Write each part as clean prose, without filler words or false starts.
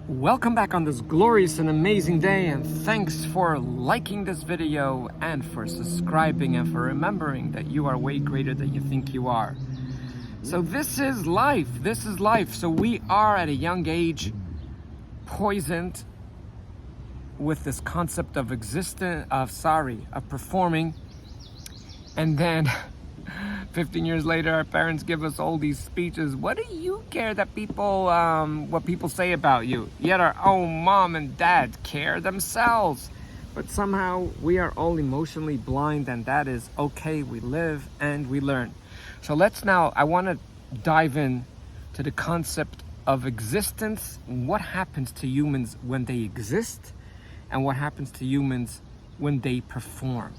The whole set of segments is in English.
Welcome back on this glorious and amazing day, and thanks for liking this video and for subscribing and for remembering that you are way greater than you think you are. So this is life. So we are at a young age poisoned with this concept of performing, and then 15 years later, our parents give us all these speeches. What do you care that what people say about you? Yet our own mom and dad care themselves. But somehow we are all emotionally blind, and that is okay. We live and we learn. So I want to dive in to the concept of existence. What happens to humans when they exist, and what happens to humans when they perform?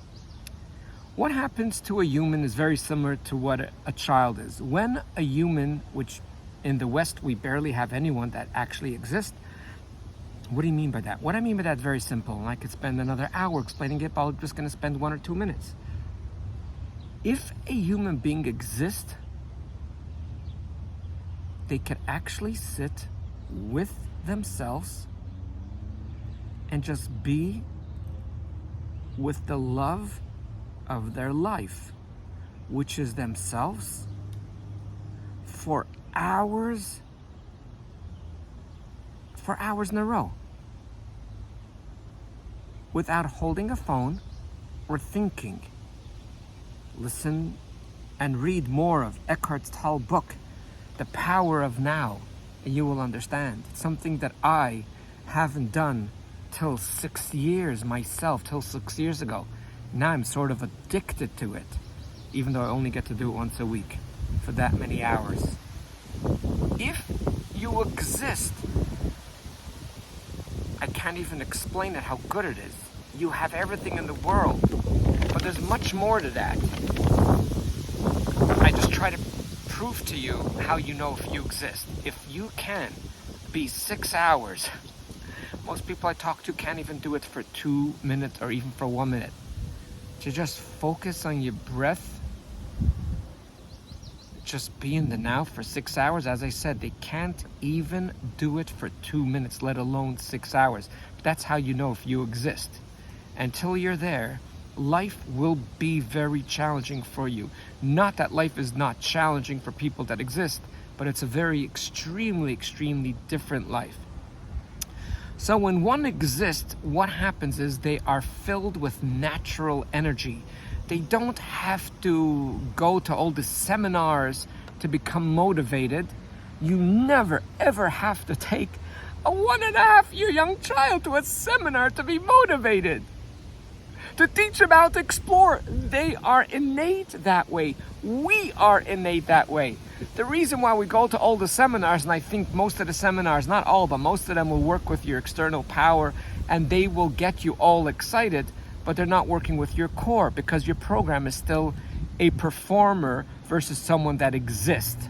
What happens to a human is very similar to what a child is. When a human, which in the West we barely have anyone that actually exists. What do you mean by that? What I mean by that is very simple, and I could spend another hour explaining it, but I'm just going to spend 1 or 2 minutes. If a human being exists, they could actually sit with themselves and just be with the love of their life, which is themselves, for hours in a row, without holding a phone or thinking. Listen and read more of Eckhart Tolle's book, The Power of Now, and you will understand. It's something that I haven't done till 6 years myself, till 6 years ago. Now I'm sort of addicted to it, even though I only get to do it once a week for that many hours. If you exist, I can't even explain it how good it is. You have everything in the world, but there's much more to that. I just try to prove to you how you know if you exist. If you can be 6 hours, most people I talk to can't even do it for 2 minutes or even for 1 minute. To just focus on your breath, just be in the now for 6 hours. As I said, they can't even do it for 2 minutes, let alone 6 hours. That's how you know if you exist. Until you're there, life will be very challenging for you. Not that life is not challenging for people that exist, but it's a very extremely different life. So when one exists, what happens is they are filled with natural energy. They don't have to go to all the seminars to become motivated. You never ever have to take a 1.5-year young child to a seminar to be motivated, to teach them how to explore. They are innate that way. We are innate that way. The reason why we go to all the seminars, and I think most of the seminars, not all, but most of them will work with your external power, and they will get you all excited, but they're not working with your core, because your program is still a performer versus someone that exists.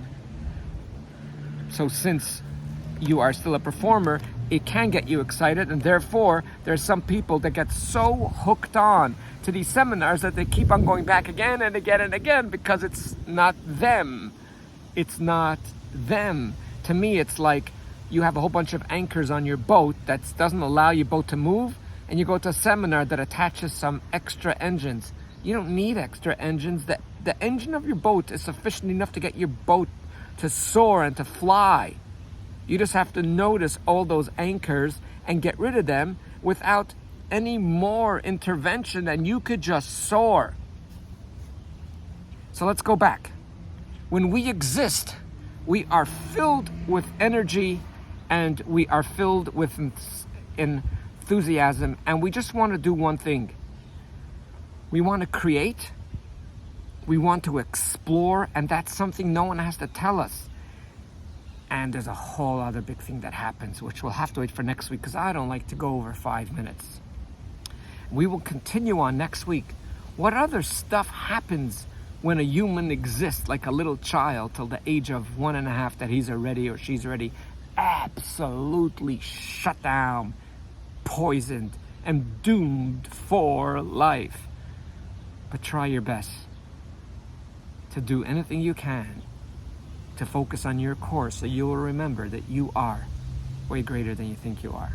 So since you are still a performer, it can get you excited, and therefore there's some people that get so hooked on to these seminars that they keep on going back again and again and again, because it's not them. It's not them. To me, it's like you have a whole bunch of anchors on your boat that doesn't allow your boat to move, and you go to a seminar that attaches some extra engines. You don't need extra engines. The engine of your boat is sufficient enough to get your boat to soar and to fly. You just have to notice all those anchors and get rid of them without any more intervention, and you could just soar. So let's go back. When we exist, we are filled with energy, and we are filled with enthusiasm, and we just want to do one thing. We want to create, we want to explore, and that's something no one has to tell us. And there's a whole other big thing that happens, which we'll have to wait for next week, because I don't like to go over 5 minutes. We will continue on next week. What other stuff happens when a human exists, like a little child, till the age of 1.5, that he's already or she's already absolutely shut down, poisoned, and doomed for life? But try your best to do anything you can to focus on your core, so you will remember that you are way greater than you think you are.